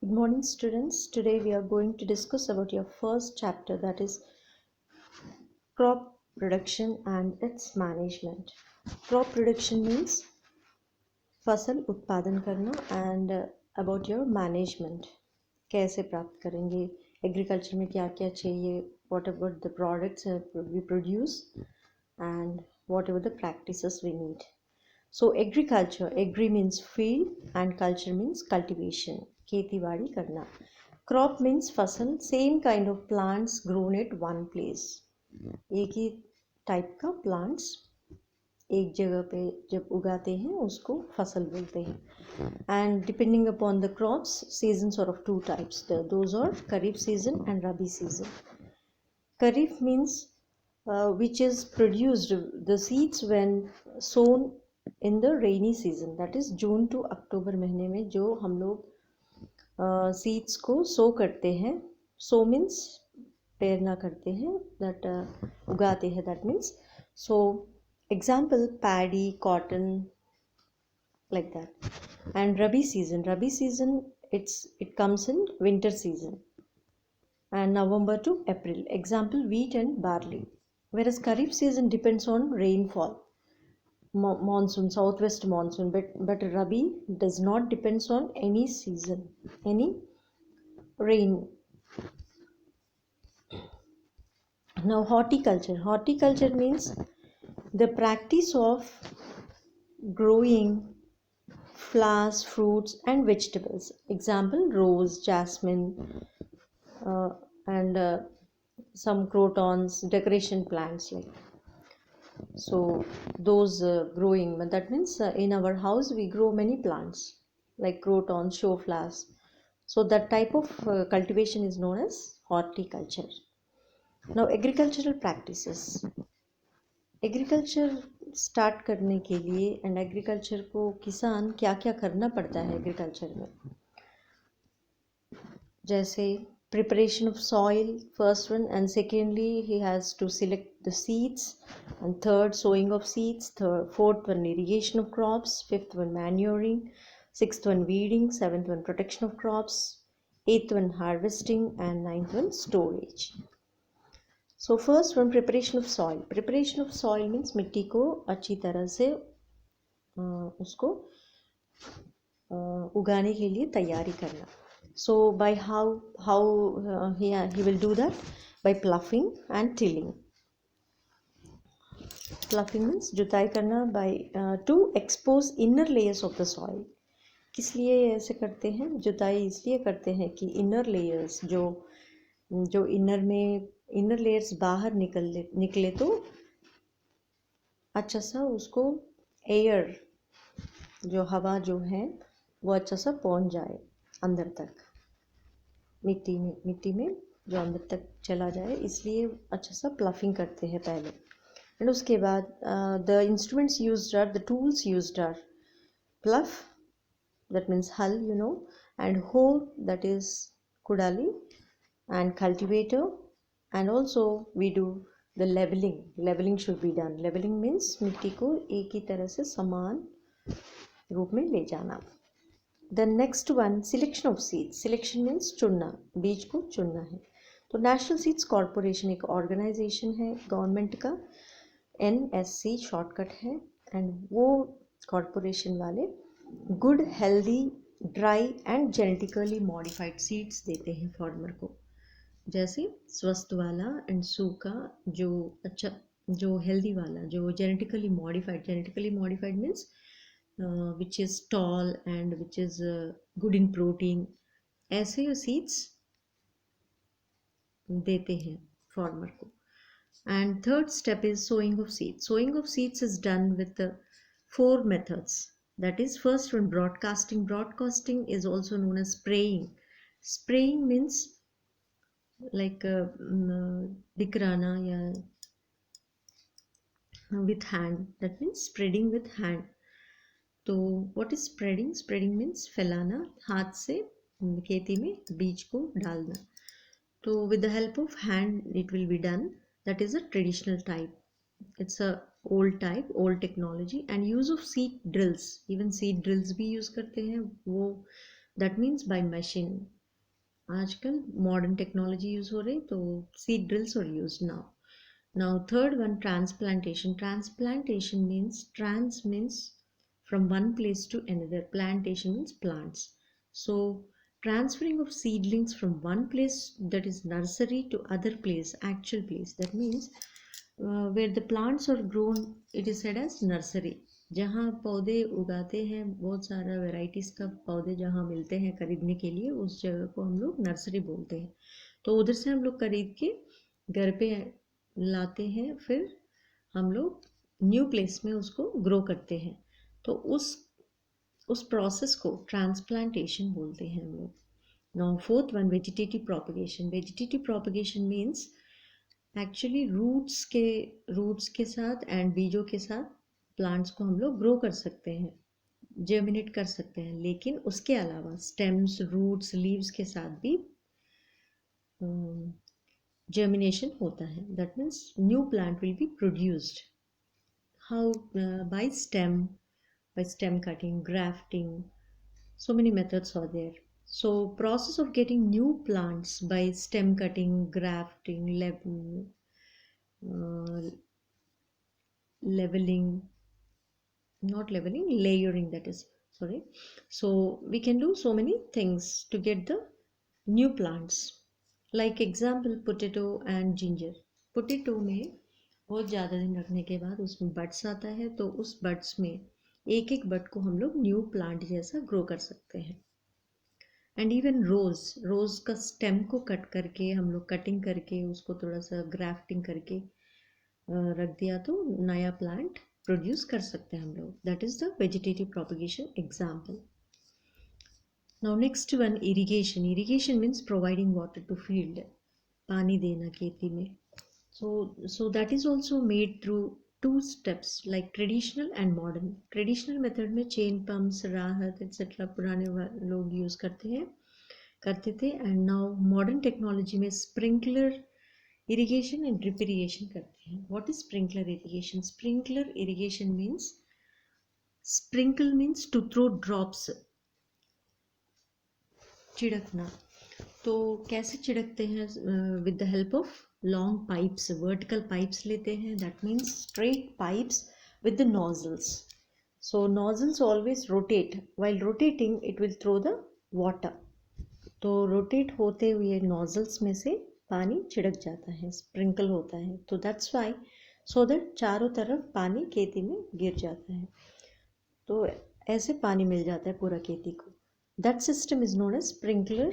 Good morning, students. Today we are going to discuss about your first chapter, that is crop production and its management. Crop production means फसल उत्पादन करना and about your management. कैसे प्राप्त करेंगे, agriculture में क्या क्या चाहिए, what about the products we produce and whatever the practices we need. So agriculture, agri means field and culture means cultivation, खेती बाड़ी करना. Crop means फसल, same kind of plants grown at one place. एक ही type का plants एक जगह पे जब उगाते हैं उसको फसल बोलते हैं. And depending upon the crops, seasons are of two types. Those are Kharif season and Rabi season. Kharif means which is produced, the seeds when sown in the rainy season, that is June to अक्टूबर महीने में जो हम लोग seeds को सो करते हैं. So means पेरना करते हैं, दैट उगाते हैं, that means. So example paddy, cotton, like that. And Rabi season it comes in winter season and November to April. Example wheat and barley. Whereas Kharif season depends on rainfall, monsoon, southwest monsoon, but Rabi does not depends on any season, any rain. Now horticulture means the practice of growing flowers, fruits and vegetables. Example rose, jasmine, and some crotons, decoration plants, like. So those growing, but that means in our house we grow many plants like crotons, show flowers. So that type of cultivation is known as horticulture. Now agricultural practices. Agriculture start करने के लिए and agriculture को किसान क्या क्या करना पड़ता है एग्रीकल्चर में, जैसे preparation of soil, first one, and secondly he has to select the seeds, and third sowing of seeds, fourth one irrigation of crops, fifth one manuring, sixth one weeding, seventh one protection of crops, eighth one harvesting, and ninth one storage. So first one, preparation of soil. Preparation of soil means मिट्टी को अच्छी तरह से उसको उगाने के लिए तैयारी करना. So by how he will do that? By ploughing and tilling. Ploughing means जुताई करना, by to expose inner layers of the soil. किस लिए ऐसे करते हैं? जुताई इसलिए करते हैं कि inner layers जो इनर लेयर्स बाहर निकले तो अच्छा सा उसको एयर, जो हवा जो है वो अच्छा सा पहुंच जाए अंदर तक, मिट्टी में जो अंदर तक चला जाए, इसलिए अच्छा सा प्लफिंग करते हैं पहले. एंड उसके बाद the instruments used are, the tools used are plough, that means hull, and hoe, that is kudali, and cultivator, and also we do the leveling should be done. Leveling means मिट्टी को एक ही तरह से समान रूप में ले जाना. The next one, selection of seeds. Selection means चुनना, बीज को चुनना है. तो नेशनल सीड्स कॉरपोरेशन एक ऑर्गेनाइजेशन है गवर्नमेंट का, NSC शॉर्टकट है, एंड वो कॉरपोरेशन वाले good, healthy, dry and genetically modified seeds देते हैं फार्मर को. जैसे स्वस्थ वाला एंड सूखा, जो अच्छा, जो हेल्दी वाला, जो genetically modified means which is tall and which is good in protein, ऐसे सीड्स देते हैं फार्मर को. And third step is sowing of seeds. Sowing of seeds is done with 4 methods. That is, first one, broadcasting. Broadcasting is also known as spraying. Spraying means like dikrana या with hand, that means spreading with hand. तो what is spreading? Spreading means फैलाना, हाथ से खेती में बीज को डालना. तो with the help of hand it will be done. That is a traditional type. It's a old type, old technology. And use of seed drills, even seed drills भी use करते हैं वो, that means by machine. आजकल modern technology use हो रही, तो seed drills are used now. Now third one, transplantation. Transplantation means, trans means from one place to another. Plantation means plants. So transferring of seedlings from one place, that is nursery, to other place, actual place. That means where the plants are grown, it is said as nursery. जहाँ पौधे उगाते हैं, बहुत सारा varieties का पौधे जहाँ मिलते हैं खरीदने के लिए, उस जगह को हम लोग नर्सरी बोलते हैं. तो उधर से हम लोग खरीद के घर पे लाते हैं, फिर हम लोग न्यू प्लेस में उसको ग्रो करते हैं. तो उस प्रोसेस को ट्रांसप्लांटेशन बोलते हैं हम लोग. Now fourth one, vegetative propagation. Vegetative propagation means actually roots के साथ एंड बीजों के साथ प्लांट्स को हम लोग ग्रो कर सकते हैं, जर्मिनेट कर सकते हैं, लेकिन उसके अलावा स्टेम्स, रूट्स, लीव्स के साथ भी germination होता है. That means new plant will be produced. How? By stem cutting, grafting. So many methods are there. So process of getting new plants by stem cutting, grafting, leveling, not leveling, layering, that is, sorry. So we can do so many things to get the new plants. Like example, potato and ginger. Potato में बहुत ज़्यादा दिन रखने के बाद उसमें buds आता है, तो उस बड्स में एक एक बड को हम लोग न्यू प्लांट जैसा ग्रो कर सकते हैं. एंड इवन रोज़ का स्टेम को कट करके हम लोग कटिंग करके उसको थोड़ा सा ग्राफ्टिंग करके रख दिया तो नया प्लांट प्रोड्यूस कर सकते हैं हम लोग. That is the vegetative propagation example. Now next one, irrigation. Irrigation means providing water to field. पानी देना खेती में. So that is also made through two steps, like traditional and modern. Traditional method में chain pumps, राहत etc. पुराने लोग use करते थे. And now modern technology में sprinkler irrigation and drip irrigation करते हैं. What is sprinkler irrigation? Sprinkler irrigation means, sprinkle means to throw drops, छिड़कना. तो कैसे छिड़कते हैं? With the help of long pipes, vertical pipes लेते हैं. That means straight pipes with the nozzles. So nozzles always rotate. While rotating it will throw the water. तो rotate होते हुए नोजल्स में से पानी छिड़क जाता है, स्प्रिंकल होता है. तो दैट्स वाई, सो दैट चारों तरफ पानी खेती में गिर जाता है, तो ऐसे पानी मिल जाता है पूरा खेती को. That system is known as sprinkler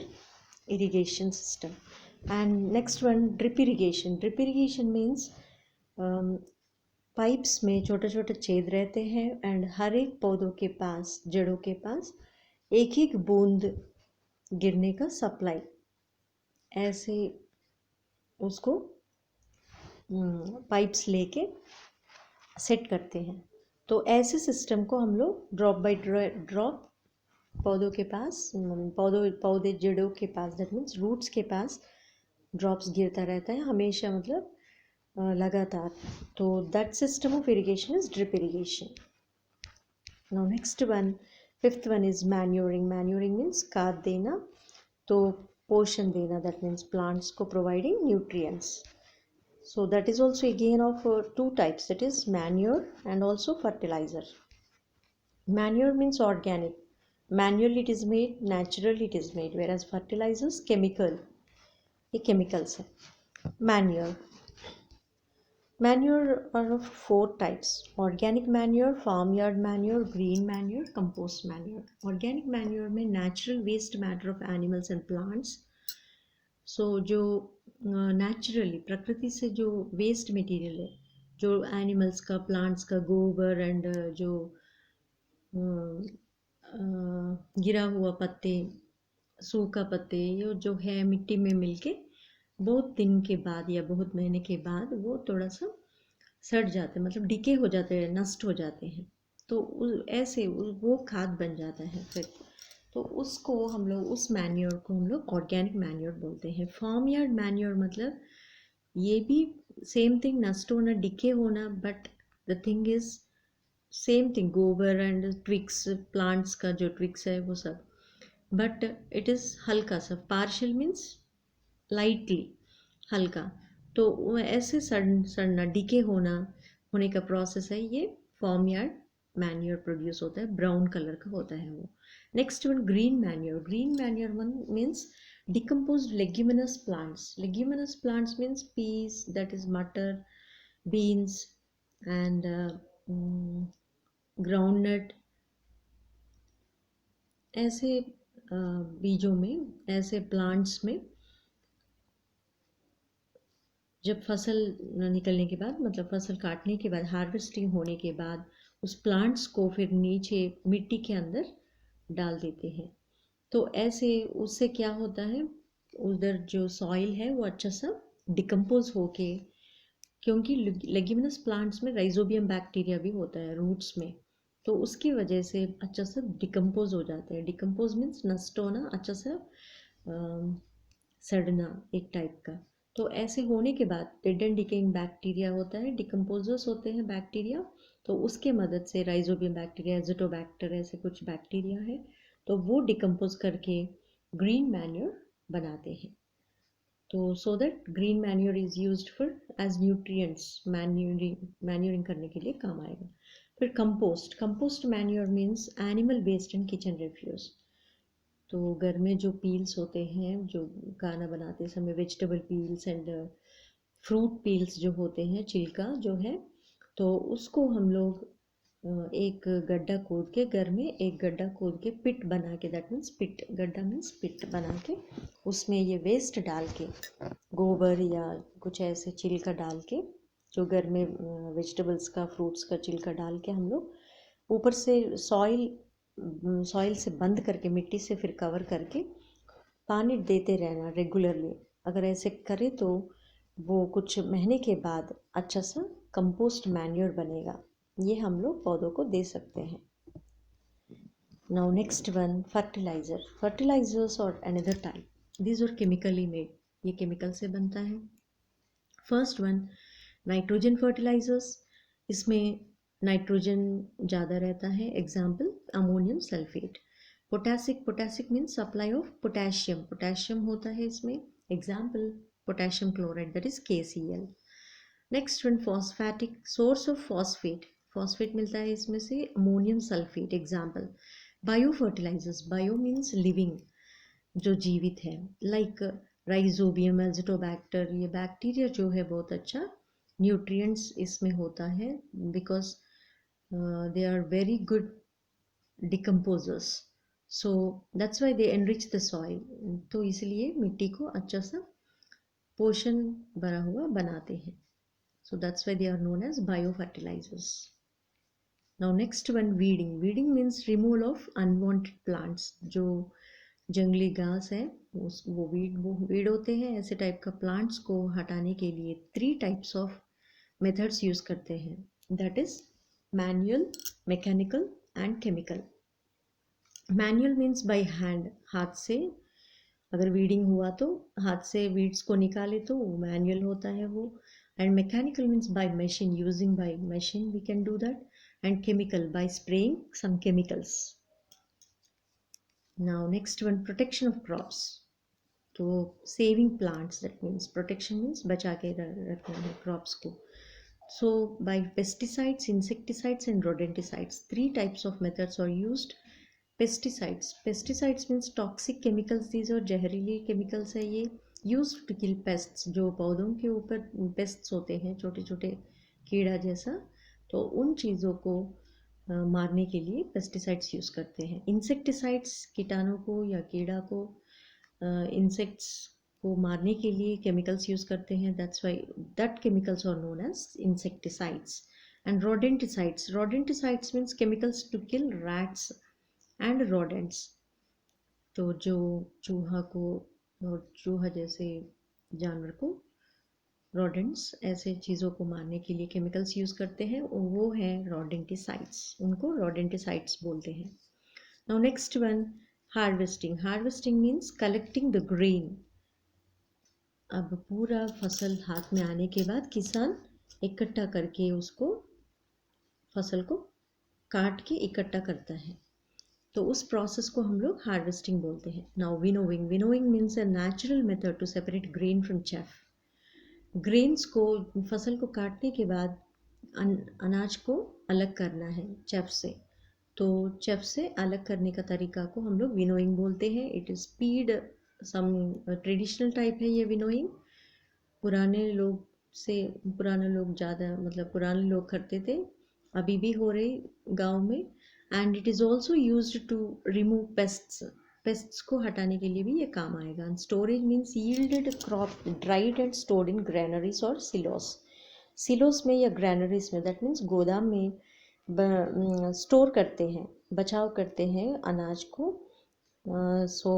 irrigation system. And next one, drip irrigation. Drip irrigation means pipes में छोटे छोटे छेद रहते हैं एंड हर एक पौधों के पास, जड़ों के पास एक एक बूंद गिरने का सप्लाई, ऐसे उसको पाइप्स लेके सेट करते हैं. तो ऐसे सिस्टम को हम लोग ड्रॉप बाय ड्रॉप पौधों के पास, पौधे जड़ों के पास, दैट मीन्स रूट्स के पास ड्रॉप्स गिरता रहता है हमेशा, मतलब लगातार. तो that system of irrigation is drip irrigation. Now next one, fifth one is manuring. Manuring means खाद देना, तो पोषण देना, दैट मीन्स प्लांट्स को providing nutrients. So that is also again of two types, that is manure and also fertilizer. Manure means organic. Manually it is made, naturally it is made, whereas fertilizers chemical. ये chemicals है. Manure are of four types: organic manure, farmyard manure, green manure, compost manure. Organic manure में natural waste matter of animals and plants. So जो naturally प्रकृति से जो waste material है, जो animals का, प्लांट्स का गोबर एंड जो गिरा हुआ पत्ते, सूखा पत्ते, ये जो है मिट्टी में मिलके बहुत दिन के बाद या बहुत महीने के बाद वो थोड़ा सा सड़ जाते हैं, मतलब डिके हो जाते हैं, नष्ट हो जाते हैं. तो ऐसे वो खाद बन जाता है फिर. तो उसको हम लोग, उस मैन्योर को हम लोग ऑर्गेनिक मैन्योर बोलते हैं. फार्म यार्ड मैन्योर मतलब ये भी सेम थिंग, नष्ट होना, डिके होना, but the thing is same thing, गोबर एंड ट्विक्स, प्लांट्स का जो ट्विक्स है वो सब. बट इट इज़ हल्का सा, पार्शियल मीन्स लाइटली, हल्का। तो वो ऐसे सड़ना डिके होने का प्रोसेस है ये, फॉर्म यार्ड मैन्योर प्रोड्यूस होता है, ब्राउन कलर का होता है वो। Next one green manure. Green manure one means decomposed leguminous plants. Leguminous plants means peas, that is mutton, beans, and groundnut। ऐसे बीजों में, ऐसे प्लांट्स में जब फसल निकलने के बाद, मतलब फसल काटने के बाद, हार्वेस्टिंग होने के बाद, उस प्लांट्स को फिर नीचे मिट्टी के अंदर डाल देते हैं। तो ऐसे उससे क्या होता है, उधर जो सॉइल है वो अच्छा सा डिकम्पोज होके, क्योंकि लेग्यूमिनस प्लांट्स में राइजोबियम बैक्टीरिया भी होता है रूट्स में, तो उसकी वजह से अच्छा सा डिकम्पोज हो जाते हैं। डिकम्पोज मीन्स नष्ट होना, अच्छा सा सड़ना एक टाइप का। तो ऐसे होने के बाद डेड एंड डिकेइंग बैक्टीरिया होता है, डिकम्पोजर्स होते हैं बैक्टीरिया, तो उसके मदद से राइजोबियम बैक्टीरिया, एजिटोबैक्टर, ऐसे कुछ बैक्टीरिया है, तो वो डिकम्पोज करके ग्रीन मैन्योर बनाते हैं। तो so that green manure is used for as nutrients, manuring करने के लिए काम आएगा। फिर compost. Compost manure means animal waste and kitchen refuse. तो घर में जो पील्स होते हैं, जो खाना बनाते समय vegetable peels and fruit peels जो होते हैं, छिलका जो है, तो उसको हम लोग एक गड्ढा खोद के, घर में एक गड्ढा खोद के पिट बना के, दैट मीन्स पिट, गड्ढा मीन्स पिट बना के, उसमें ये वेस्ट डाल के, गोबर या कुछ ऐसे छिलका डाल के, जो घर में वेजिटेबल्स का, फ्रूट्स का छिलका डाल के, हम लोग ऊपर से सॉइल से बंद करके, मिट्टी से फिर कवर करके पानी देते रहना रेगुलरली। अगर ऐसे करें तो वो कुछ महीने के बाद अच्छा सा कंपोस्ट मैन्योर बनेगा। ये हम लोग पौधों को दे सकते हैं। Now next one fertilizer. Fertilizers और another type, these are chemically made, ये केमिकल से बनता है। फर्स्ट वन नाइट्रोजन फर्टिलाइजर्स, इसमें नाइट्रोजन ज़्यादा रहता है, example ammonium sulphate. Potassic means supply of potassium, potassium होता है इसमें, example potassium chloride, that is KCl। Next one phosphatic, source of phosphate, phosphate मिलता है इसमें से, ammonium sulphate, example. Bio fertilizers, bio means living, जो जीवित है, लाइक राइजोबियम, एजिटोबैक्टर, ये बैक्टीरिया जो है बहुत अच्छा न्यूट्रिएंट्स इसमें होता है, because they are very good decomposers, so that's why they enrich the soil. तो इसलिए मिट्टी को अच्छा सा पोषण भरा हुआ बनाते हैं, so that's why they are known as biofertilizers. Now next one weeding. Weeding means removal of unwanted plants. जो जंगली घास है वो वीड होते हैं। ऐसे टाइप का प्लांट्स को हटाने के लिए 3 टाइप्स ऑफ मेथड्स यूज करते हैं, that is manual, mechanical and chemical. Manual means by hand, हाथ से अगर वीडिंग हुआ तो हाथ से वीड्स को निकाले तो मैनुअल होता है वो। And mechanical means by machine, using by machine we can do that. And chemical by spraying some chemicals. Now next one protection of crops. तो saving plants, that means protection means बचा के रखना है crops को। So by pesticides, insecticides and rodenticides, 3 types of methods are used. Pesticides means toxic chemicals, these are जहरीले chemicals है ये, used to kill pests, जो पौधों के ऊपर pests होते हैं, छोटे छोटे कीड़ा जैसा, तो उन चीज़ों को मारने के लिए पेस्टिसाइड्स यूज़ करते हैं। इंसेक्टिसाइड्स कीटाणु को या कीड़ा को, इंसेक्ट्स को मारने के लिए केमिकल्स यूज़ करते हैं, that's why that chemicals are known as insecticides. And rodenticides means chemicals to kill rats and rodents. तो जो चूहा को और चूहा जैसे जानवर को, रोडेंट्स ऐसे चीज़ों को मारने के लिए केमिकल्स यूज़ करते हैं, वो है रोडेंटिसाइड्स, उनको रोडेंटिसाइड्स बोलते हैं। Now next one harvesting. Harvesting means collecting the grain. अब पूरा फसल हाथ में आने के बाद किसान इकट्ठा करके उसको, फसल को काट के इकट्ठा करता है। तो उस प्रोसेस को हम लोग हार्वेस्टिंग बोलते हैं. Now winnowing means a natural method to separate grain from chaff. Grains को, फसल को काटने के बाद अनाज को अलग करना है चैफ से. तो चैफ से अलग करने का तरीका को हम लोग विनोइंग बोलते हैं. It is speed some traditional type है ये विनोइंग. पुराने लोग ज़्यादा, मतलब पुराने लोग करते थे, अभी भी हो रही गांव में. And it is also used to remove pests को हटाने के लिए भी ये काम आएगा. And storage means yielded crop dried and stored in granaries और सिलोस में या ग्रैनरीज में, दैट मीन्स गोदाम में स्टोर करते हैं, बचाव करते हैं अनाज को. सो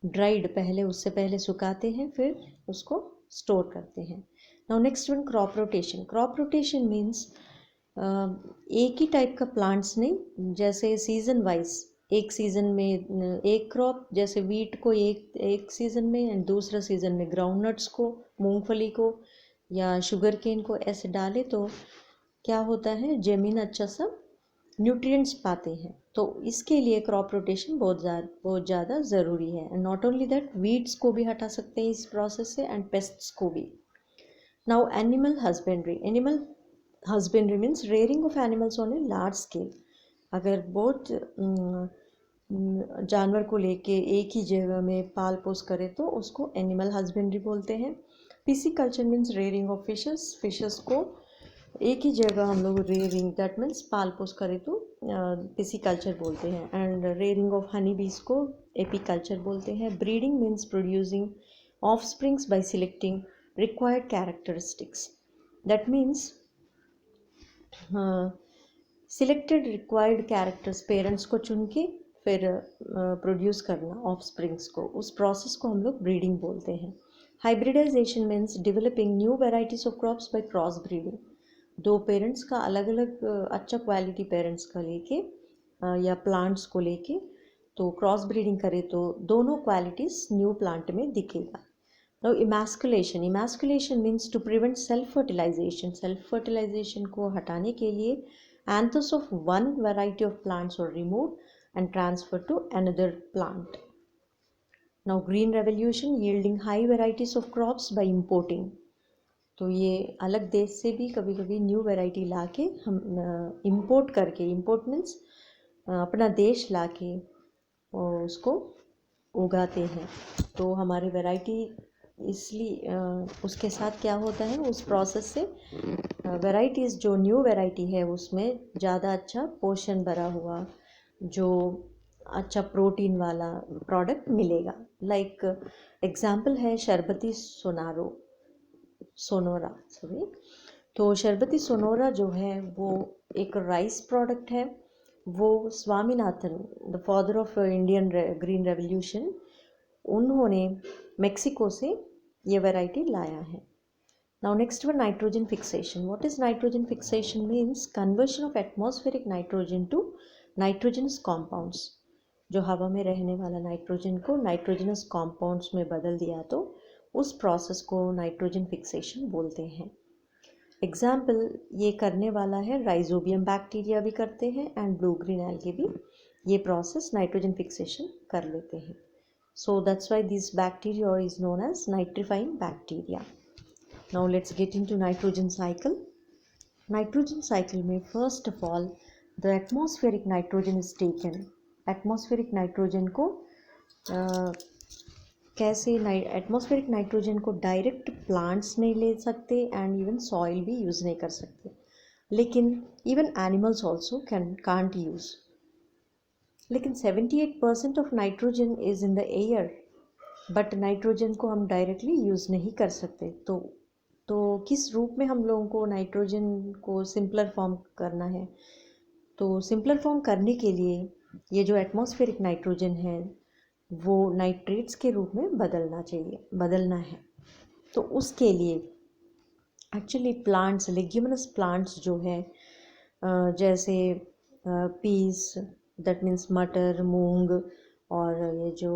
ड्राइड पहले, उससे पहले सुखाते हैं, फिर उसको स्टोर करते हैं. Now next one, crop rotation means एक ही टाइप का प्लांट्स नहीं, जैसे सीजन वाइज एक सीज़न में एक क्रॉप, जैसे वीट को एक सीज़न में एंड दूसरा सीज़न में ग्राउंडनट्स को, मूंगफली को या शुगर केन को ऐसे डाले तो क्या होता है, ज़मीन अच्छा सा न्यूट्रिएंट्स पाते हैं. तो इसके लिए क्रॉप रोटेशन बहुत ज़्यादा ज़रूरी है. And not only that, weeds को भी हटा सकते हैं इस प्रोसेस से एंड पेस्ट्स को भी. Now animal husbandry means rearing of animals on a large scale. अगर बहुत जानवर को लेके एक ही जगह में पाल पोस करे तो उसको एनिमल हस्बेंड्री बोलते हैं. Pisciculture means rearing of fishes को एक ही जगह हम लोग रेयरिंग, दैट मीन्स पाल पोस करे तो पिसिकल्चर बोलते हैं. एंड रेयरिंग ऑफ हनी बीज को एपीकल्चर बोलते हैं. Breeding means producing offsprings bye selecting required characteristics. That means selected required characters, parents को चुन के फिर प्रोड्यूस करना ऑफस्प्रिंग्स को, उस प्रोसेस को हम लोग ब्रीडिंग बोलते हैं. Hybridization means developing new varieties of crops by cross breeding. दो पेरेंट्स का अलग अलग अच्छा क्वालिटी पेरेंट्स का लेके या प्लांट्स को लेके तो क्रॉस ब्रीडिंग करे तो दोनों क्वालिटीज़ न्यू प्लांट में दिखेगा. Now emasculation means to prevent self fertilization को हटाने के लिए anthers of one variety of plants are removed and transferred to another plant. Now green revolution, yielding high varieties of crops by importing. तो ये अलग देश से भी कभी कभी न्यू वैरायटी ला के हम इम्पोर्ट करके, इम्पोर्ट मीन्स अपना देश ला के उसको उगाते हैं. तो हमारी वैरायटी इसलिए उसके साथ क्या होता है, उस प्रोसेस से वैराइटीज़, जो न्यू वैरायटी है उसमें ज़्यादा अच्छा पोषण भरा हुआ, जो अच्छा प्रोटीन वाला प्रोडक्ट मिलेगा. लाइक एग्जाम्पल है शरबती सोनोरा. तो शरबती सोनोरा जो है वो एक राइस प्रोडक्ट है. वो Swaminathan, the father of Indian green revolution, उन्होंने मेक्सिको से ये वैरायटी लाया है. Now next one, nitrogen fixation. What is nitrogen fixation? Means conversion of atmospheric nitrogen to nitrogenous compounds. जो हवा में रहने वाला नाइट्रोजन को नाइट्रोजनस कॉम्पाउंड्स में बदल दिया तो उस प्रोसेस को नाइट्रोजन फिक्सेशन बोलते हैं. एग्जाम्पल ये करने वाला है राइजोबियम बैक्टीरिया भी करते हैं एंड ब्लू ग्रीन एल्गी भी ये प्रोसेस नाइट्रोजन फिक्सेशन कर लेते हैं. So that's why this bacteria is known as nitrifying bacteria. Now let's get into nitrogen cycle. Nitrogen cycle में first of all the atmospheric nitrogen is taken. Atmospheric nitrogen को कैसे, atmospheric nitrogen को direct plants नहीं ले सकते and even soil भी use नहीं कर सकते, लेकिन even animals also can't use. लेकिन 78% of nitrogen is in the air, but nitrogen को हम डायरेक्टली यूज़ नहीं कर सकते. तो किस रूप में हम लोगों को नाइट्रोजन को सिंपलर फॉर्म करना है, तो सिंपलर फॉर्म करने के लिए ये जो एटमॉस्फेरिक नाइट्रोजन है वो नाइट्रेट्स के रूप में बदलना है. तो उसके लिए एक्चुअली प्लांट्स, लेग्यूमिनस प्लांट्स जो है जैसे पीस, दैट मीन्स मटर, मूंग, और ये जो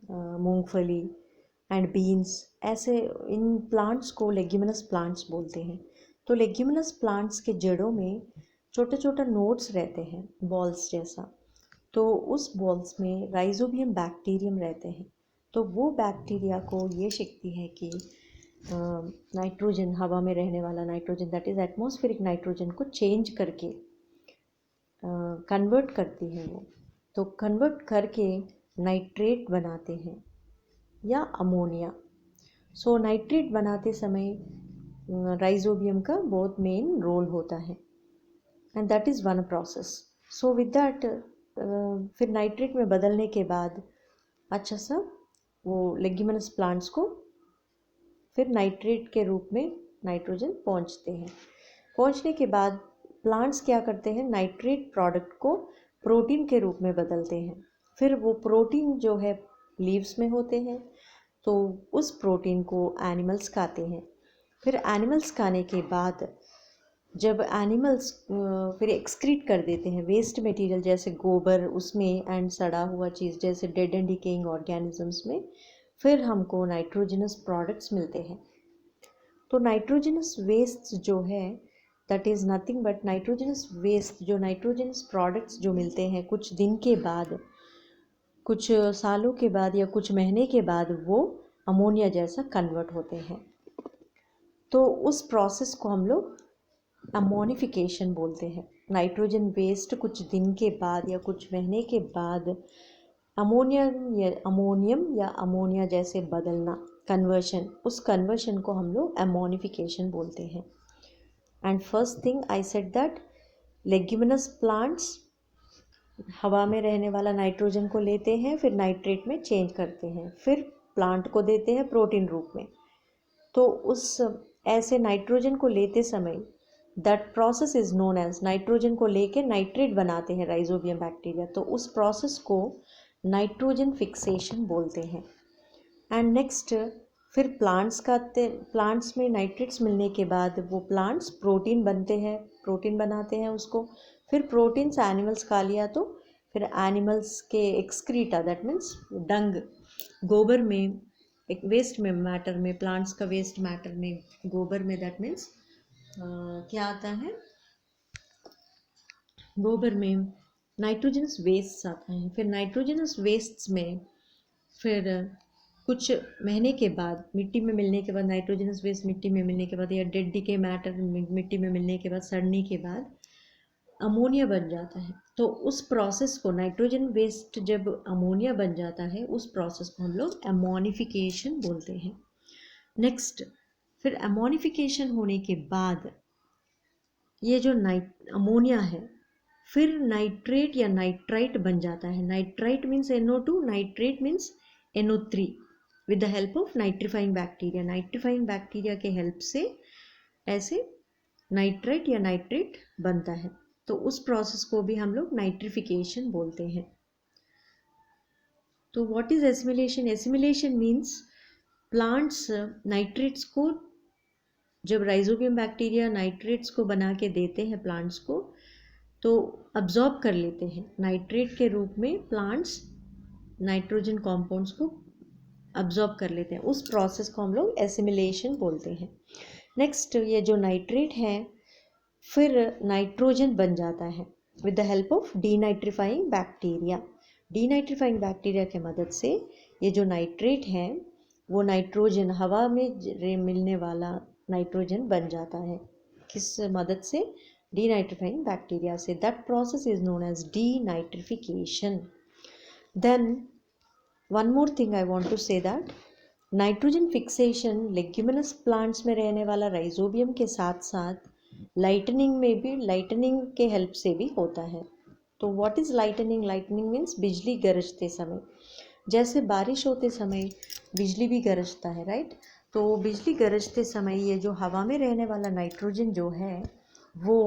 मूंगफली एंड बीन्स, ऐसे इन प्लांट्स को लेग्यूमिनस प्लांट्स बोलते हैं. तो लेग्यूमिनस प्लांट्स के जड़ों में छोटे छोटे नोड्स रहते हैं, बॉल्स जैसा. तो उस बॉल्स में राइजोबियम बैक्टीरियम रहते हैं। तो वो बैक्टीरिया को ये सीखती है कि नाइट्रोजन, हवा में रहने वाला nitrogen, that is atmospheric nitrogen को चेंज करके कन्वर्ट करती है वो। तो कन्वर्ट करके नाइट्रेट बनाते हैं या अमोनिया। सो नाइट्रेट बनाते समय राइजोबियम का बहुत मेन रोल होता है, and that is one process. So with that फिर नाइट्रेट में बदलने के बाद अच्छा सा वो लेग्यूमिनस प्लांट्स को फिर नाइट्रेट के रूप में नाइट्रोजन पहुंचते हैं। पहुंचने के बाद प्लांट्स क्या करते हैं, नाइट्रेट प्रोडक्ट को प्रोटीन के रूप में बदलते हैं। फिर वो प्रोटीन जो है लीव्स में होते हैं, तो उस प्रोटीन को एनिमल्स खाते हैं। फिर एनिमल्स खाने के बाद जब एनिमल्स फिर एक्सक्रीट कर देते हैं वेस्ट मटेरियल जैसे गोबर उसमें एंड सड़ा हुआ चीज़ जैसे डेड एंड डिकेइंग ऑर्गेनिजम्स में, फिर हमको नाइट्रोजनस प्रोडक्ट्स मिलते हैं। तो नाइट्रोजनस वेस्ट जो है that is nothing but nitrogenous waste, जो नाइट्रोजनस प्रोडक्ट्स जो मिलते हैं कुछ दिन के बाद, कुछ सालों के बाद या कुछ महीने के बाद वो अमोनिया जैसा कन्वर्ट होते हैं। तो उस प्रोसेस को हम लोग अमोनिफिकेशन बोलते हैं। नाइट्रोजन वेस्ट कुछ दिन के बाद या कुछ महीने के बाद अमोनियम या अमोनिया जैसे बदलना, कन्वर्शन, उस कन्वर्शन को हम लोग अमोनिफिकेशन बोलते हैं। And first thing I said that leguminous plants हवा में रहने वाला नाइट्रोजन को लेते हैं, फिर नाइट्रेट में चेंज करते हैं, फिर प्लांट को देते हैं प्रोटीन रूप में। तो उस ऐसे नाइट्रोजन को लेते समय that process is known as, nitrogen को लेके नाइट्रेट बनाते हैं राइजोबियम बैक्टीरिया, तो उस प्रोसेस को नाइट्रोजन फिक्सेशन बोलते हैं। एंड नेक्स्ट फिर प्लांट्स में नाइट्रेट्स मिलने के बाद वो प्लांट्स प्रोटीन बनते हैं, प्रोटीन बनाते हैं उसको। फिर प्रोटीन से एनिमल्स खा लिया तो फिर एनिमल्स के एक्सक्रीटा, दैट मीन्स डंग, गोबर में, एक वेस्ट में मैटर में, प्लांट्स का वेस्ट मैटर में, गोबर में, दैट मीन्स क्या आता है, गोबर में नाइट्रोजनस वेस्ट आता है। फिर नाइट्रोजनस वेस्ट्स में फिर कुछ महीने के बाद मिट्टी में मिलने के बाद, नाइट्रोजनस वेस्ट मिट्टी में मिलने के बाद या डेड डिके मैटर मिट्टी में मिलने के बाद, सड़ने के बाद अमोनिया बन जाता है। तो उस प्रोसेस को, नाइट्रोजन वेस्ट जब अमोनिया बन जाता है, उस प्रोसेस को हम लोग अमोनिफिकेशन बोलते हैं। नेक्स्ट फिर अमोनिफिकेशन होने के बाद ये जो अमोनिया है फिर नाइट्रेट या नाइट्राइट बन जाता है। Nitrite means NO2, nitrate means NO3 with the help of nitrifying bacteria. Nitrifying bacteria के हेल्प से ऐसे नाइट्राइट या नाइट्रेट बनता है। तो उस प्रोसेस को भी हम लोग नाइट्रिफिकेशन बोलते हैं। तो what is assimilation? Assimilation means plants nitrates को, जब राइजोबियम बैक्टीरिया नाइट्रेट्स को बना के देते हैं प्लांट्स को, तो अब्जॉर्ब कर लेते हैं नाइट्रेट के रूप में, प्लांट्स नाइट्रोजन कॉम्पाउंड्स को अब्जॉर्ब कर लेते हैं। उस प्रोसेस को हम लोग एसिमिलेशन बोलते हैं। नेक्स्ट ये जो नाइट्रेट है फिर नाइट्रोजन बन जाता है with the help of denitrifying bacteria. Denitrifying bacteria के मदद से ये जो नाइट्रेट है वो नाइट्रोजन, हवा में मिलने वाला नाइट्रोजन बन जाता है। किस मदद से? डीनाइट्रीफाइंग बैक्टीरिया से। That process is known as denitrification. Then one more thing I want to say that nitrogen fixation leguminous plants में रहने वाला राइजोबियम के साथ साथ लाइटनिंग में भी, लाइटनिंग के हेल्प से भी होता है। तो what is lightning? Lightning means बिजली गरजते समय, जैसे बारिश होते समय बिजली भी गरजता है, राइट? तो बिजली गरजते समय ये जो हवा में रहने वाला नाइट्रोजन जो है वो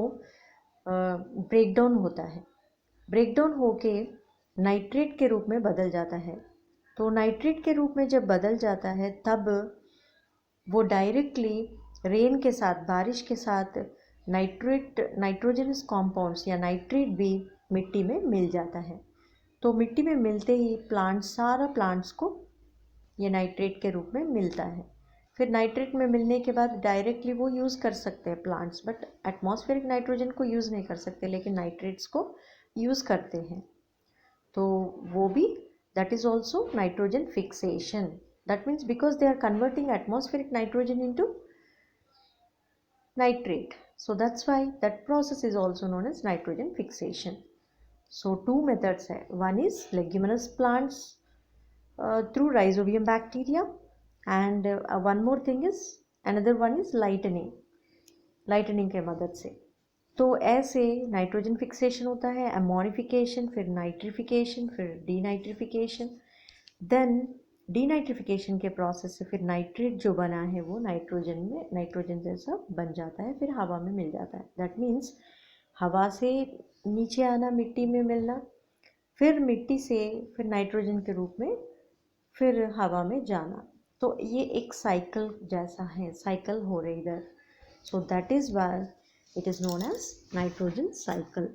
ब्रेक डाउन होता है। ब्रेक डाउन होके नाइट्रेट के रूप में बदल जाता है। तो नाइट्रेट के रूप में जब बदल जाता है तब वो डायरेक्टली रेन के साथ, बारिश के साथ नाइट्रोजनस कॉम्पाउंड्स या नाइट्रेट भी मिट्टी में मिल जाता है। तो मिट्टी में मिलते ही सारा प्लांट्स को ये नाइट्रेट के रूप में मिलता है। फिर नाइट्रेट में मिलने के बाद डायरेक्टली वो यूज़ कर सकते हैं प्लांट्स, बट एटमॉस्फेरिक नाइट्रोजन को यूज़ नहीं कर सकते, लेकिन नाइट्रेट्स को यूज़ करते हैं। तो वो भी that is also nitrogen fixation. That means because they are converting atmospheric nitrogen into nitrate, so that's why that process is also known as nitrogen fixation. So two methods hai. One is leguminous plants through rhizobium bacteria, and one more thing is, another one is lightning के मदद से. तो ऐसे nitrogen fixation होता है, ammonification, फिर nitrification, फिर denitrification. Then denitrification के प्रोसेस से फिर नाइट्रेट जो बना है वो नाइट्रोजन जैसा बन जाता है, फिर हवा में मिल जाता है. दैट मीन्स हवा से नीचे आना, मिट्टी में मिलना, फिर मिट्टी से फिर नाइट्रोजन के रूप में फिर हवा में जाना. तो ये एक साइकिल जैसा है, साइकिल हो रही इधर. So that is why it is known as nitrogen cycle.